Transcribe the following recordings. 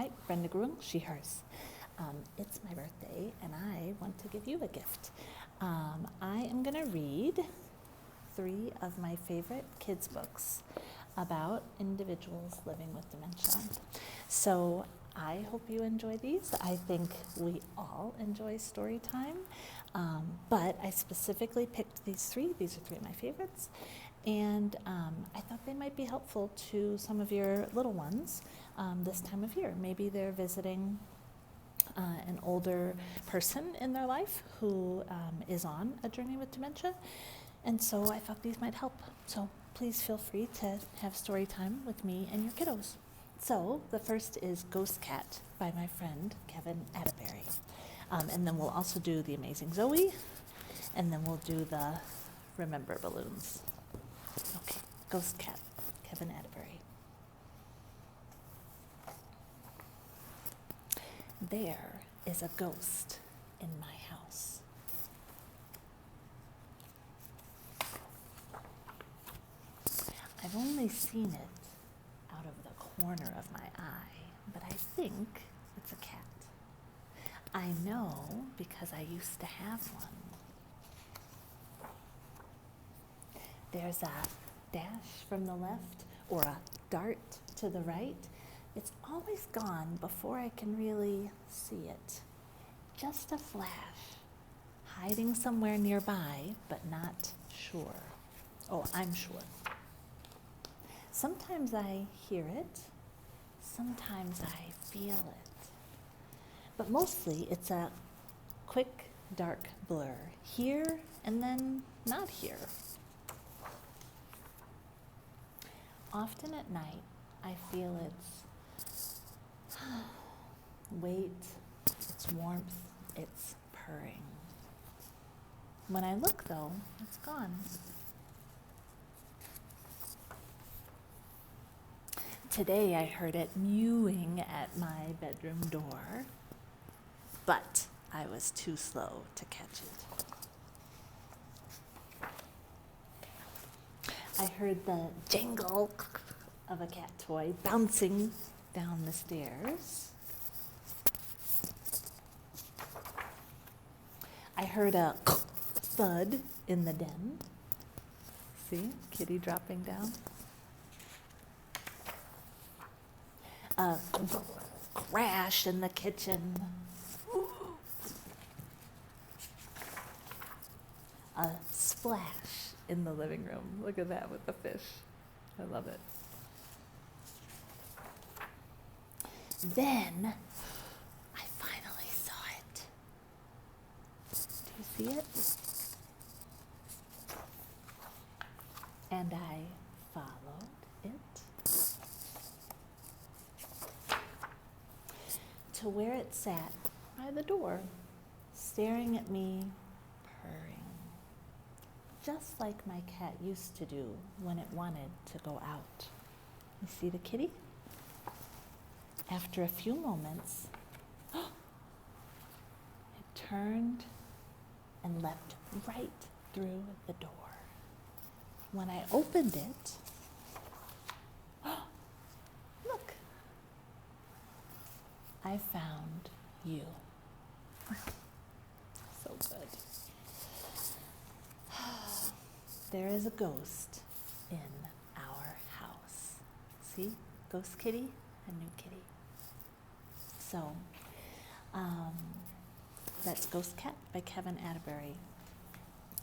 Hi, Brenda Grung, she, hers. It's my birthday, and I want to give you a gift. I am going to read 3 of my favorite kids' books about individuals living with dementia. So I hope you enjoy these. I think we all enjoy story time, but I specifically picked these 3. These are 3 of my favorites, and I thought they might be helpful to some of your little ones this time of year. Maybe they're visiting an older person in their life who is on a journey with dementia, and so I thought these might help. So please feel free to have story time with me and your kiddos. So the first is Ghost Cat by my friend Kevin Atterbury, and then we'll also do The Amazing Zoe, and then we'll do the Remember Balloons. Okay, Ghost Cat, Kevin Atterbury. There is a ghost in my house. I've only seen it out of the corner of my eye, but I think it's a cat. I know because I used to have one. There's a dash from the left or a dart to the right. It's always gone before I can really see it. Just a flash, hiding somewhere nearby, but not sure. Oh, I'm sure. Sometimes I hear it, sometimes I feel it. But mostly it's a quick, dark blur, here and then not here. Often at night, I feel its weight, its warmth, its purring. When I look, though, it's gone. Today I heard it mewing at my bedroom door, but I was too slow to catch it. I heard the jangle of a cat toy bouncing down the stairs. I heard a thud in the den. See, kitty dropping down. A crash in the kitchen. A splash in the living room. Look at that with the fish. I love it. Then I finally saw it. Do you see it? And I followed it to where it sat by the door, staring at me, purring, just like my cat used to do when it wanted to go out. You see the kitty? After a few moments, it turned and leapt right through the door. When I opened it, look, I found you. So good. There is a ghost in our house. See? Ghost kitty and new kitty. So, that's Ghost Cat by Kevin Atterbury.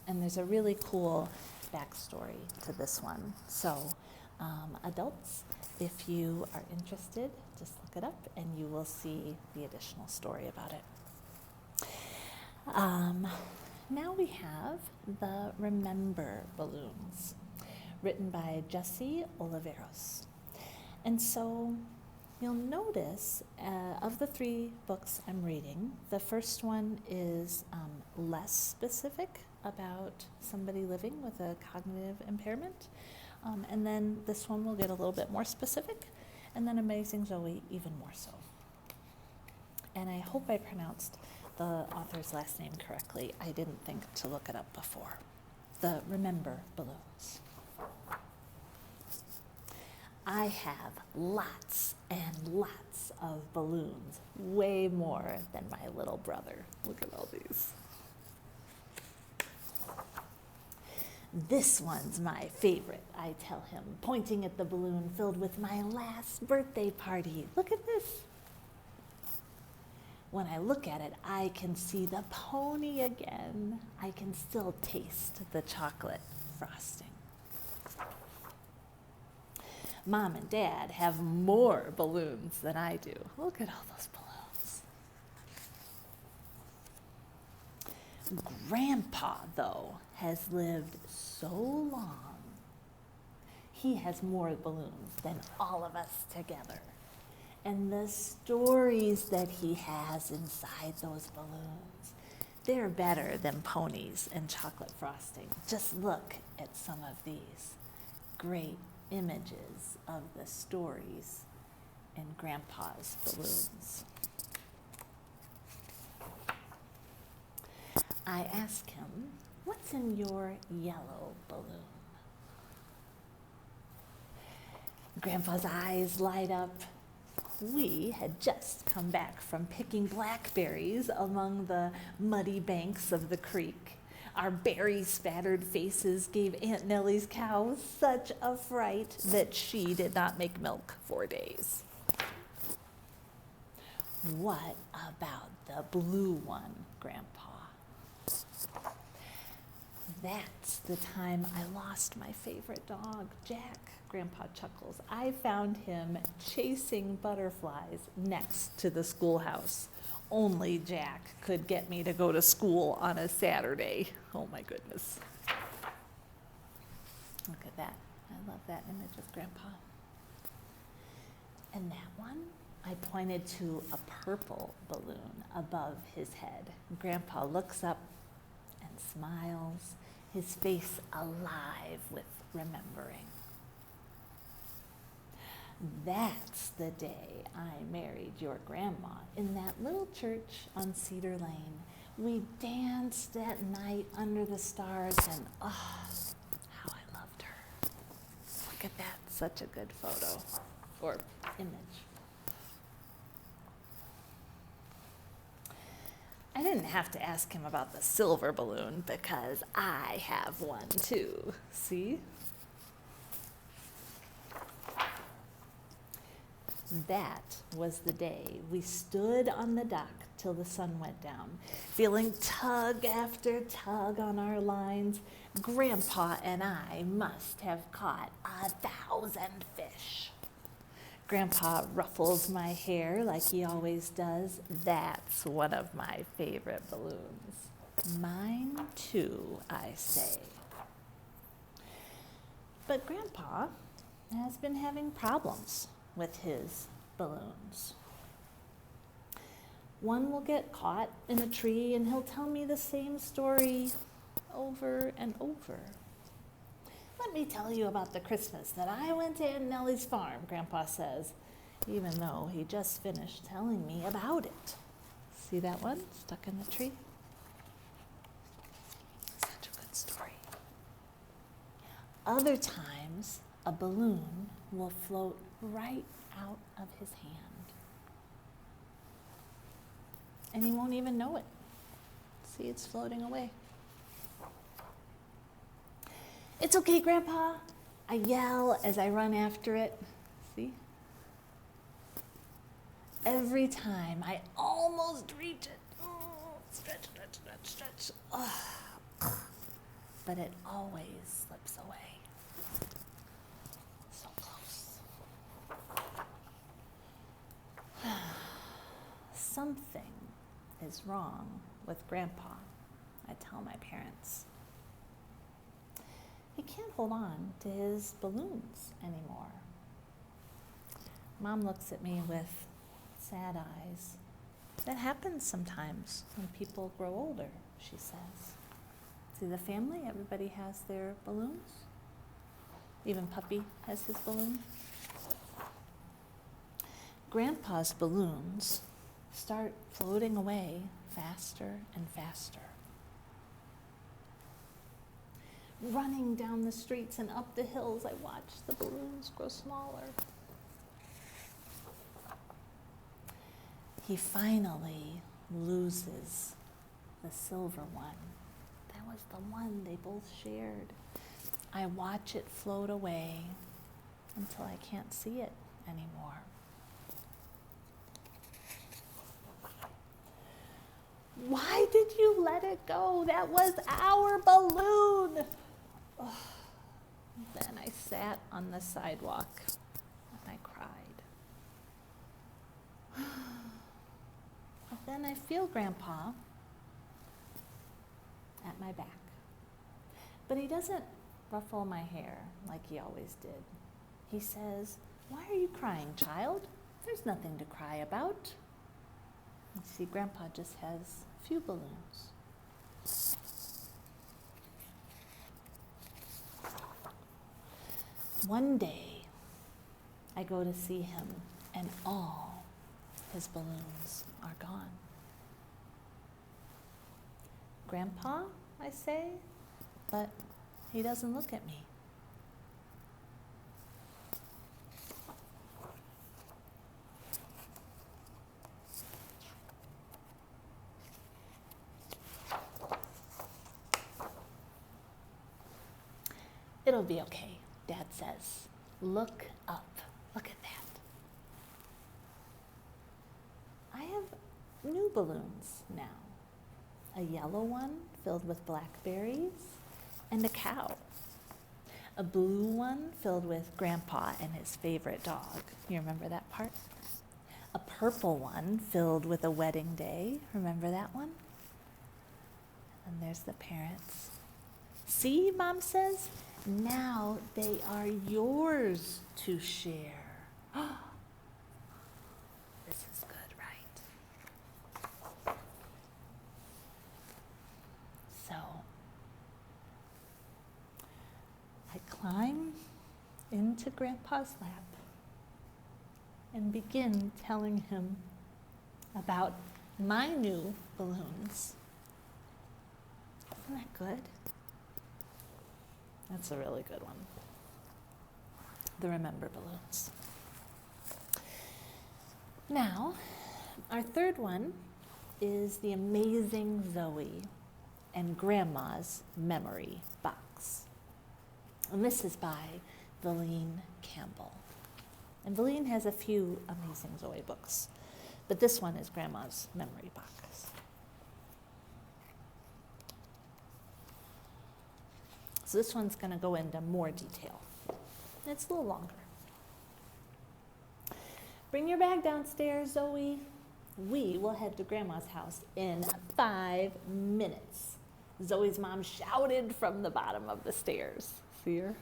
And there's a really cool backstory to this one. So, adults, if you are interested, just look it up and you will see the additional story about it. Now we have the Remember Balloons, written by Jesse Oliveros. And so you'll notice of the 3 books I'm reading, the first one is less specific about somebody living with a cognitive impairment. And then this one will get a little bit more specific, and then Amazing Zoe even more so. And I hope I pronounced the author's last name correctly. I didn't think to look it up before. The Remember Balloons. I have lots and lots of balloons, way more than my little brother. Look at all these. This one's my favorite, I tell him, pointing at the balloon filled with my last birthday party. Look at this. When I look at it, I can see the pony again. I can still taste the chocolate frosting. Mom and Dad have more balloons than I do. Look at all those balloons. Grandpa, though, has lived so long. He has more balloons than all of us together. And the stories that he has inside those balloons, they're better than ponies and chocolate frosting. Just look at some of these great images of the stories in Grandpa's balloons. I ask him, what's in your yellow balloon? Grandpa's eyes light up. We had just come back from picking blackberries among the muddy banks of the creek. Our berry-spattered faces gave Aunt Nellie's cow such a fright that she did not make milk for days. What about the blue one, Grandpa? That's the time I lost my favorite dog, Jack. Grandpa chuckles. I found him chasing butterflies next to the schoolhouse. Only Jack could get me to go to school on a Saturday. Oh my goodness. Look at that. I love that image of Grandpa. And that one, I pointed to a purple balloon above his head. Grandpa looks up and smiles, his face alive with remembering. That's the day I married your grandma in that little church on Cedar Lane. We danced at night under the stars, and oh, how I loved her. Look at that, such a good photo or image. I didn't have to ask him about the silver balloon because I have one too. See? That was the day we stood on the dock till the sun went down, feeling tug after tug on our lines. Grandpa and I must have caught 1,000 fish. Grandpa ruffles my hair like he always does. That's one of my favorite balloons. Mine too, I say. But Grandpa has been having problems with his balloons. One will get caught in a tree and he'll tell me the same story over and over. Let me tell you about the Christmas that I went to Aunt Nellie's farm, Grandpa says, even though he just finished telling me about it. See that one stuck in the tree? Such a good story. Other times, a balloon will float right out of his hand. And he won't even know it. See, it's floating away. It's okay, Grandpa, I yell as I run after it. See? Every time I almost reach it. Oh, stretch, stretch, stretch, stretch. Oh. But it always slips away. So close. Something is wrong with Grandpa, I tell my parents. He can't hold on to his balloons anymore. Mom looks at me with sad eyes. That happens sometimes when people grow older, she says. See the family, everybody has their balloons. Even Puppy has his balloon. Grandpa's balloons start floating away faster and faster. Running down the streets and up the hills, I watched the balloons grow smaller. He finally loses the silver one. That was the one they both shared. I watch it float away until I can't see it anymore. Why did you let it go? That was our balloon. Oh. Then I sat on the sidewalk and I cried. But then I feel Grandpa at my back. But he doesn't ruffle my hair like he always did. He says, "Why are you crying, child? There's nothing to cry about." You see, Grandpa just has a few balloons. One day, I go to see him, and all his balloons are gone. "Grandpa," I say, but he doesn't look at me. "It'll be okay," Dad says. "Look up. Look at that." I have new balloons now. A yellow one filled with blackberries and a cow. A blue one filled with Grandpa and his favorite dog. You remember that part? A purple one filled with a wedding day. Remember that one? And there's the parents. "See," Mom says, "now they are yours to share." This is good, right? So I climb into Grandpa's lap and begin telling him about my new balloons. Isn't that good? That's a really good one. The Remember balloons. Now, our third one is the amazing Zoe and Grandma's Memory Box. And this is by Valine Campbell. And Valine has a few amazing Zoe books, but this one is Grandma's Memory Box. So this one's going to go into more detail. It's a little longer. "Bring your bag downstairs, Zoe. We will head to Grandma's house in 5 minutes." Zoe's mom shouted from the bottom of the stairs. See her?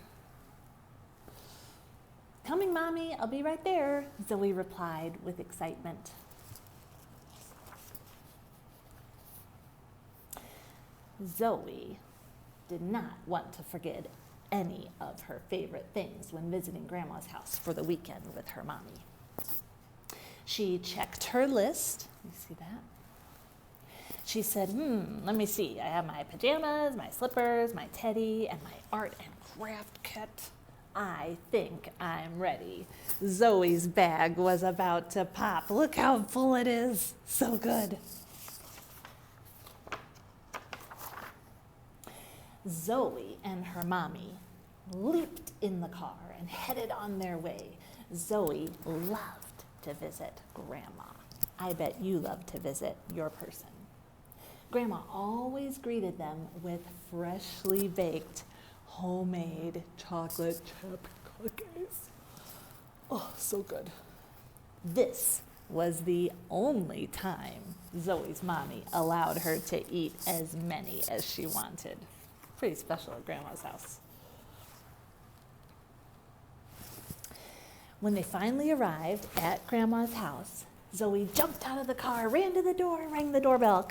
"Coming, Mommy. I'll be right there," Zoe replied with excitement. Zoe did not want to forget any of her favorite things when visiting Grandma's house for the weekend with her mommy. She checked her list. You see that? She said, let me see. I have my pajamas, my slippers, my teddy, and my art and craft kit. I think I'm ready. Zoe's bag was about to pop. Look how full it is. So good. Zoe and her mommy leaped in the car and headed on their way. Zoe loved to visit Grandma. I bet you love to visit your person. Grandma always greeted them with freshly baked homemade chocolate chip cookies. Oh, so good. This was the only time Zoe's mommy allowed her to eat as many as she wanted. Pretty special at Grandma's house. When they finally arrived at Grandma's house, Zoe jumped out of the car, ran to the door, rang the doorbell.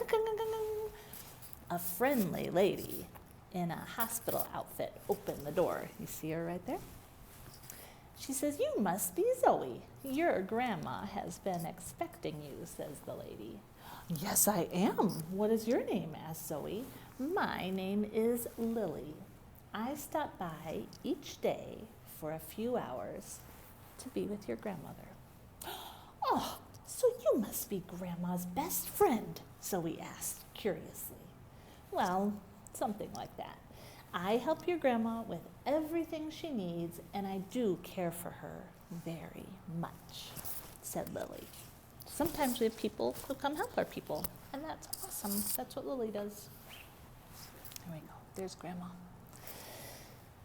A friendly lady in a hospital outfit opened the door. You see her right there? She says, "You must be Zoe. Your grandma has been expecting you," says the lady. "Yes, I am. What is your name?" asked Zoe. "My name is Lily. I stop by each day for a few hours to be with your grandmother. Oh, so you must be Grandma's best friend, Zoe asked curiously. Well, something like that. I help your grandma with everything she needs, and I do care for her very much, said Lily. Sometimes we have people who come help our people, and that's awesome. That's what Lily does. Here we go. There's Grandma.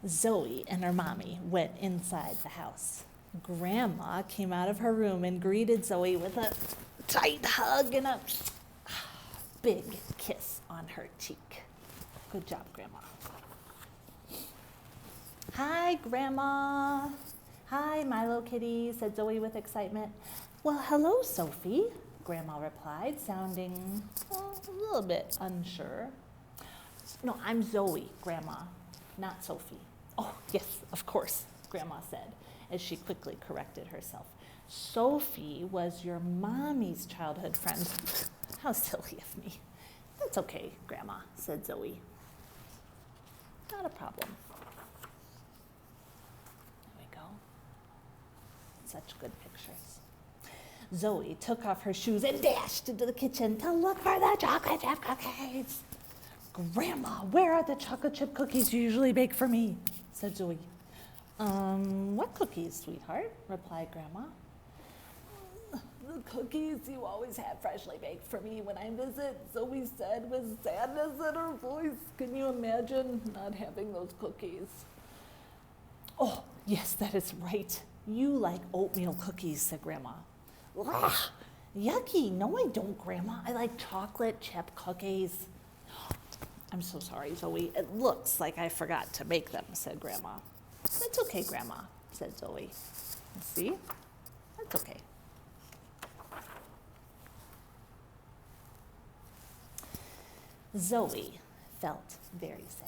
Zoe and her mommy went inside the house. Grandma came out of her room and greeted Zoe with a tight hug and a big kiss on her cheek. Good job, Grandma. Hi, Grandma. Hi, Milo Kitty, said Zoe with excitement. Well, hello, Sophie, Grandma replied, sounding a little bit unsure. No, I'm Zoe, Grandma, not Sophie. Oh, yes, of course, Grandma said, as she quickly corrected herself. Sophie was your mommy's childhood friend. How silly of me. That's okay, Grandma, said Zoe. Not a problem. There we go. Such good pictures. Zoe took off her shoes and dashed into the kitchen to look for the chocolate chip cookies. Grandma, where are the chocolate chip cookies you usually bake for me? Said Zoe. What cookies, sweetheart? Replied Grandma. The cookies you always have freshly baked for me when I visit, Zoe said with sadness in her voice. Can you imagine not having those cookies? Oh, yes, that is right. You like oatmeal cookies, said Grandma. Ugh, yucky. No, I don't, Grandma. I like chocolate chip cookies. I'm so sorry, Zoe. It looks like I forgot to make them, said Grandma. That's okay, Grandma, said Zoe. See? That's okay. Zoe felt very sad.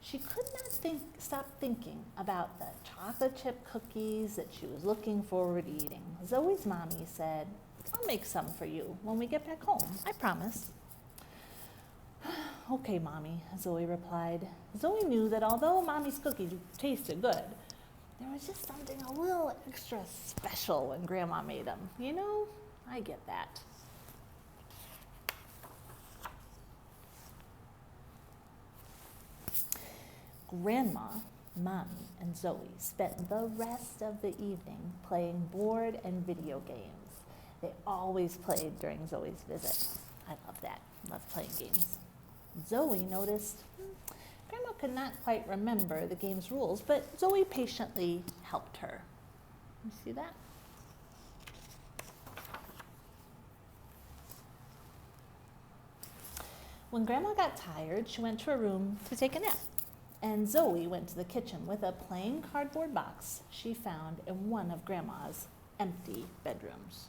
She could not stop thinking about the chocolate chip cookies that she was looking forward to eating. Zoe's mommy said, I'll make some for you when we get back home, I promise. Okay, Mommy, Zoe replied. Zoe knew that although Mommy's cookies tasted good, there was just something a little extra special when Grandma made them. You know, I get that. Grandma, Mommy, and Zoe spent the rest of the evening playing board and video games. They always played during Zoe's visit. I love that. Love playing games. Zoe noticed Grandma could not quite remember the game's rules, but Zoe patiently helped her. You see that? When Grandma got tired, she went to her room to take a nap. And Zoe went to the kitchen with a plain cardboard box she found in one of Grandma's empty bedrooms.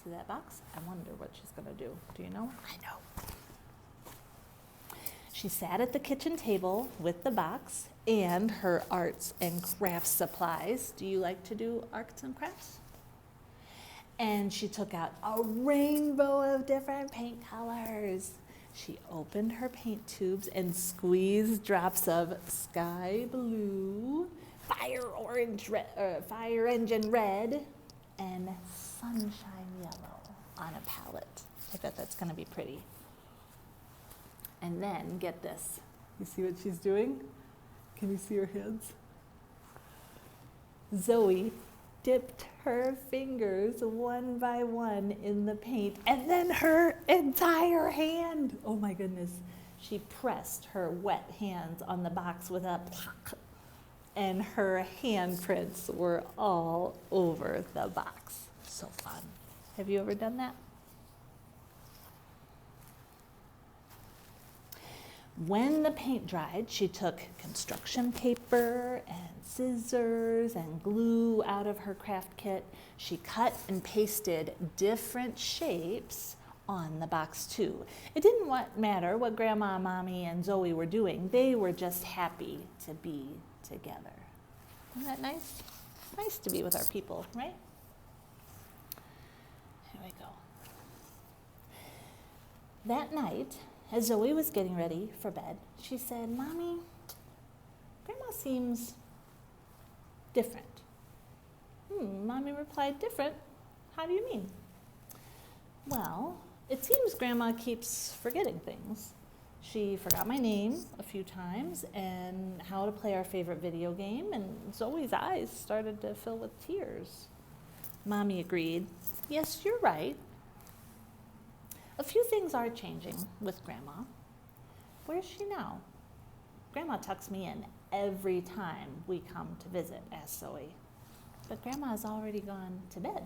See that box? I wonder what she's going to do. Do you know? I know. She sat at the kitchen table with the box and her arts and crafts supplies. Do you like to do arts and crafts? And she took out a rainbow of different paint colors. She opened her paint tubes and squeezed drops of sky blue, fire engine red, and sunshine yellow on a palette. I bet that's going to be pretty. And then, get this. You see what she's doing? Can you see her hands? Zoe dipped her fingers one by one in the paint, and then her entire hand. Oh my goodness. She pressed her wet hands on the box with a pluck, and her handprints were all over the box. So fun. Have you ever done that? When the paint dried, she took construction paper and scissors and glue out of her craft kit. She cut and pasted different shapes on the box too. It didn't matter what Grandma, Mommy, and Zoe were doing. They were just happy to be together. Isn't that nice? Nice to be with our people, right? Here we go. That night, as Zoe was getting ready for bed, she said, Mommy, Grandma seems different. Mommy replied, different? How do you mean? Well, it seems Grandma keeps forgetting things. She forgot my name a few times and how to play our favorite video game, and Zoe's eyes started to fill with tears. Mommy agreed. Yes, you're right. A few things are changing with Grandma. Where's she now? Grandma tucks me in every time we come to visit, asked Zoe. But Grandma's already gone to bed.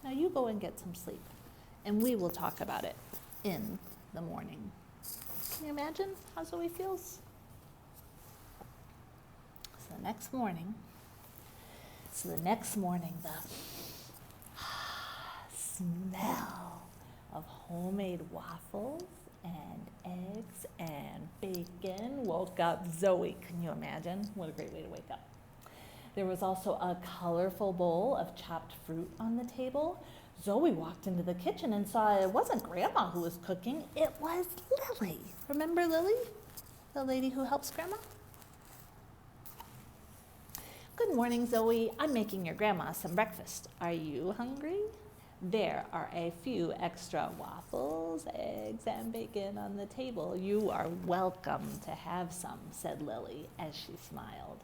Now you go and get some sleep, and we will talk about it in the morning. Can you imagine how Zoe feels? So the next morning, the smell of homemade waffles and eggs and bacon woke up Zoe. Can you imagine? What a great way to wake up. There was also a colorful bowl of chopped fruit on the table. Zoe walked into the kitchen and saw it wasn't Grandma who was cooking, it was Lily. Remember Lily? The lady who helps Grandma? Good morning, Zoe. I'm making your grandma some breakfast. Are you hungry? There are a few extra waffles, eggs, and bacon on the table. You are welcome to have some, said Lily as she smiled.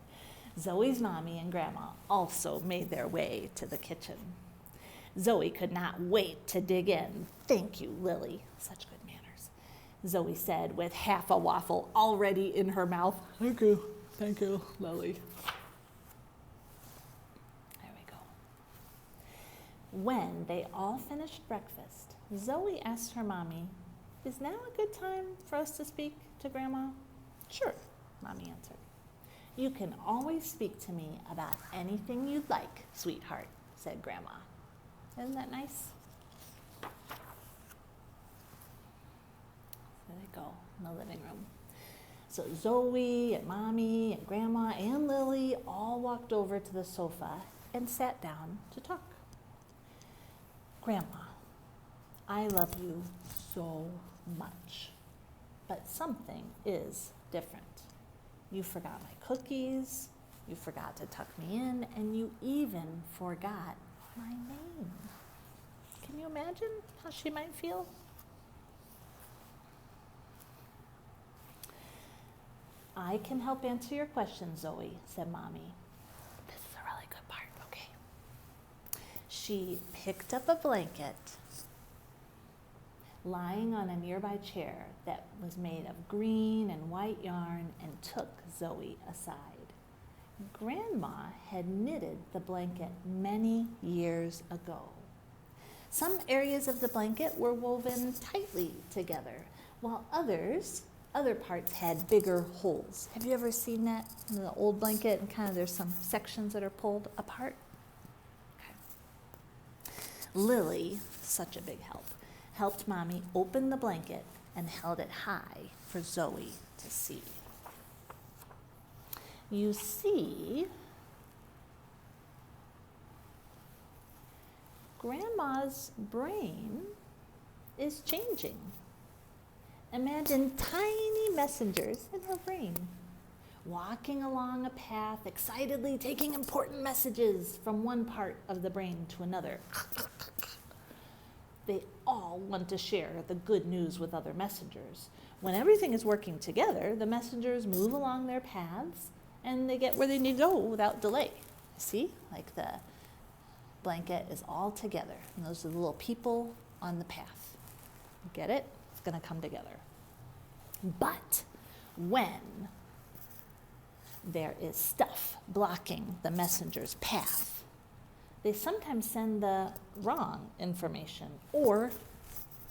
Zoe's mommy and Grandma also made their way to the kitchen. Zoe could not wait to dig in. Thank you, Lily. Such good manners, Zoe said with half a waffle already in her mouth. Thank you, Lily. There we go. When they all finished breakfast, Zoe asked her mommy, is now a good time for us to speak to Grandma? Sure, Mommy answered. You can always speak to me about anything you'd like, sweetheart, said Grandma. Isn't that nice? There they go, in the living room. So Zoe and Mommy and Grandma and Lily all walked over to the sofa and sat down to talk. Grandma, I love you so much, but something is different. You forgot my cookies, you forgot to tuck me in, and you even forgot my name. Can you imagine how she might feel? I can help answer your questions, Zoe, said Mommy. This is a really good part, okay. She picked up a blanket lying on a nearby chair that was made of green and white yarn and took Zoe aside. Grandma had knitted the blanket many years ago. Some areas of the blanket were woven tightly together, while other parts had bigger holes. Have you ever seen that in the old blanket and kind of there's some sections that are pulled apart? Okay. Lily, such a big help, helped Mommy open the blanket and held it high for Zoe to see. You see, Grandma's brain is changing. Imagine tiny messengers in her brain, walking along a path, excitedly taking important messages from one part of the brain to another. They all want to share the good news with other messengers. When everything is working together, the messengers move along their paths and they get where they need to go without delay. See, like the blanket is all together, and those are the little people on the path. Get it? It's going to come together. But when there is stuff blocking the messenger's path, they sometimes send the wrong information or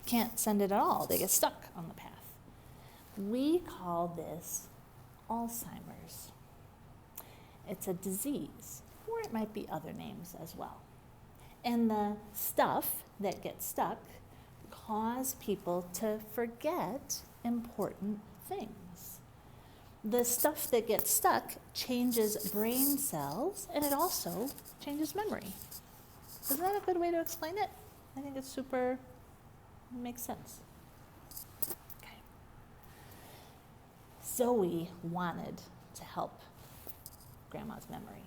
can't send it at all. They get stuck on the path. We call this Alzheimer's. It's a disease, or it might be other names as well. And the stuff that gets stuck cause people to forget important things. The stuff that gets stuck changes brain cells, and it also changes memory. Isn't that a good way to explain it? I think it's super, makes sense. Okay. Zoe wanted to help Grandma's memory.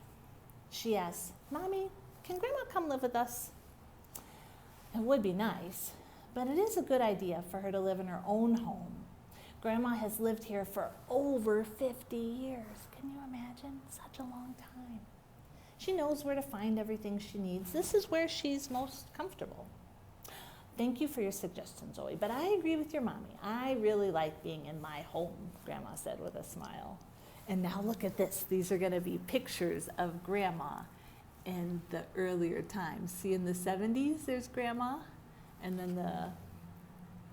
She asks, "Mommy, can Grandma come live with us?" It would be nice, but it is a good idea for her to live in her own home. Grandma has lived here for over 50 years. Can you imagine? Such a long time. She knows where to find everything she needs. This is where she's most comfortable. Thank you for your suggestion, Zoe, but I agree with your mommy. I really like being in my home, Grandma said with a smile. And now look at this. These are going to be pictures of Grandma in the earlier times. See, in the 70s, there's Grandma, and then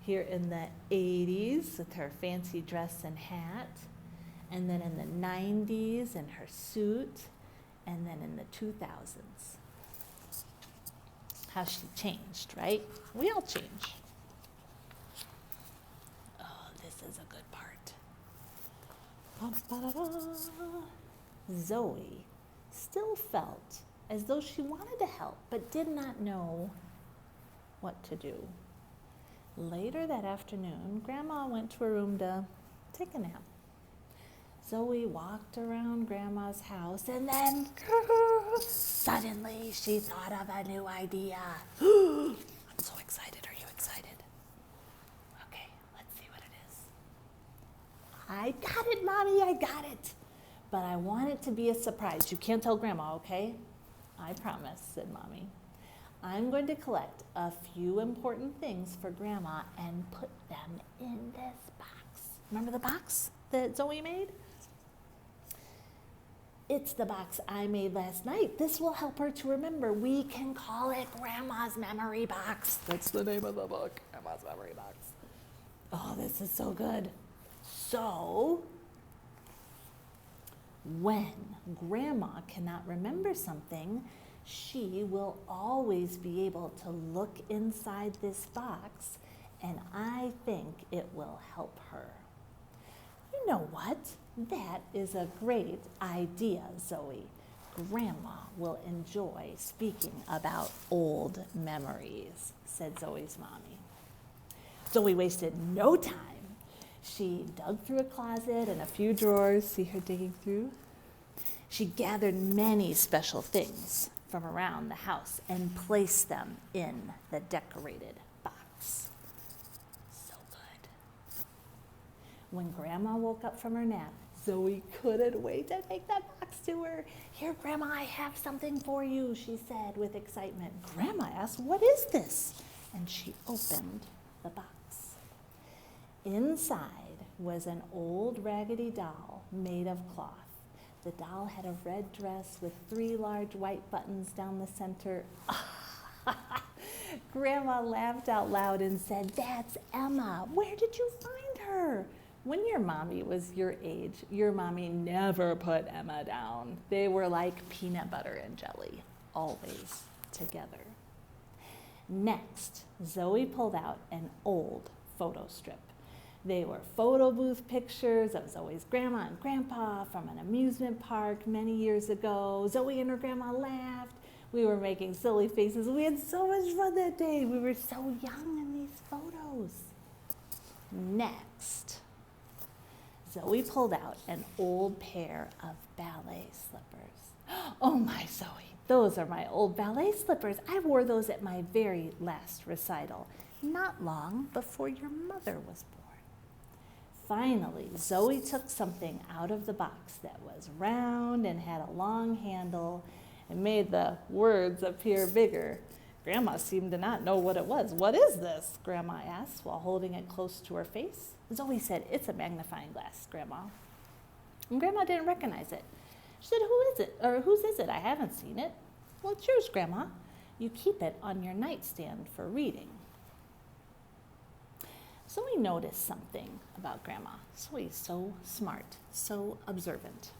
here in the 80s with her fancy dress and hat, and then in the 90s in her suit, and then in the 2000s. How she changed, right? We all change. Oh, this is a good part. Zoe still felt as though she wanted to help, but did not know what to do. Later that afternoon, Grandma went to her room to take a nap. Zoe walked around Grandma's house, and then suddenly she thought of a new idea. I'm so excited. Are you excited? Okay, let's see what it is. I got it, Mommy, I got it. But I want it to be a surprise. You can't tell Grandma, okay? I promise, said Mommy. I'm going to collect a few important things for Grandma and put them in this box. Remember the box that Zoe made? It's the box I made last night. This will help her to remember. We can call it Grandma's Memory Box. That's the name of the book, Grandma's Memory Box. Oh, this is so good. So, when Grandma cannot remember something, she will always be able to look inside this box, and I think it will help her. You know what? That is a great idea, Zoe. Grandma will enjoy speaking about old memories, said Zoe's mommy. Zoe wasted no time. She dug through a closet and a few drawers. See her digging through? She gathered many special things from around the house and placed them in the decorated box. So good. When Grandma woke up from her nap, Zoe couldn't wait to take that box to her. Here, Grandma, I have something for you, she said with excitement. Grandma asked, what is this? And she opened the box. Inside was an old raggedy doll made of cloth. The doll had a red dress with 3 large white buttons down the center. Grandma laughed out loud and said, that's Emma. Where did you find her? When your mommy was your age, your mommy never put Emma down. They were like peanut butter and jelly, always together. Next, Zoe pulled out an old photo strip. They were photo booth pictures of Zoe's grandma and grandpa from an amusement park many years ago. Zoe and her grandma laughed. We were making silly faces. We had so much fun that day. We were so young in these photos. Next, Zoe pulled out an old pair of ballet slippers. Oh my, Zoe, those are my old ballet slippers. I wore those at my very last recital, not long before your mother was born. Finally, Zoe took something out of the box that was round and had a long handle and made the words appear bigger. Grandma seemed to not know what it was. What is this? Grandma asked while holding it close to her face. Zoe said, it's a magnifying glass, Grandma. And Grandma didn't recognize it. She said, who is it? Or whose is it? I haven't seen it. Well, it's yours, Grandma. You keep it on your nightstand for reading. Zoe noticed something about Grandma. Zoe's so smart, so observant.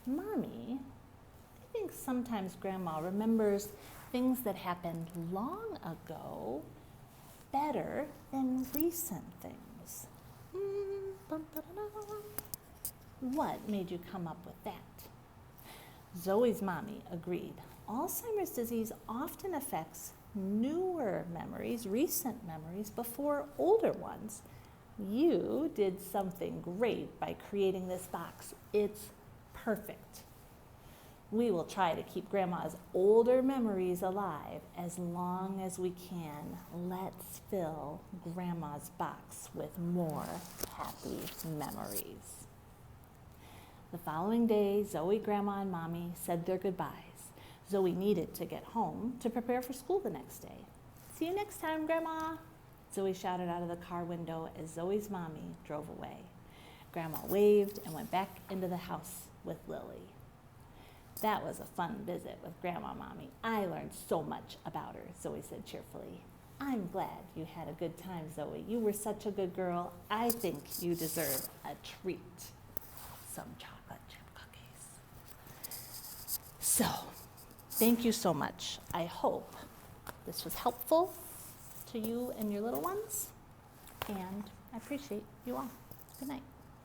Mommy, I think sometimes Grandma remembers things that happened long ago better than recent things. What made you come up with that? Zoe's mommy agreed. Alzheimer's disease often affects newer memories, recent memories, before older ones. You did something great by creating this box. It's perfect. We will try to keep Grandma's older memories alive as long as we can. Let's fill Grandma's box with more happy memories. The following day, Zoe, Grandma, and Mommy said their goodbyes. Zoe needed to get home to prepare for school the next day. See you next time, Grandma, Zoe shouted out of the car window as Zoe's mommy drove away. Grandma waved and went back into the house with Lily. That was a fun visit with Grandma, Mommy. I learned so much about her, Zoe said cheerfully. I'm glad you had a good time, Zoe. You were such a good girl. I think you deserve a treat. Some chocolate chip cookies. So, thank you so much. I hope this was helpful to you and your little ones, and I appreciate you all. Good night.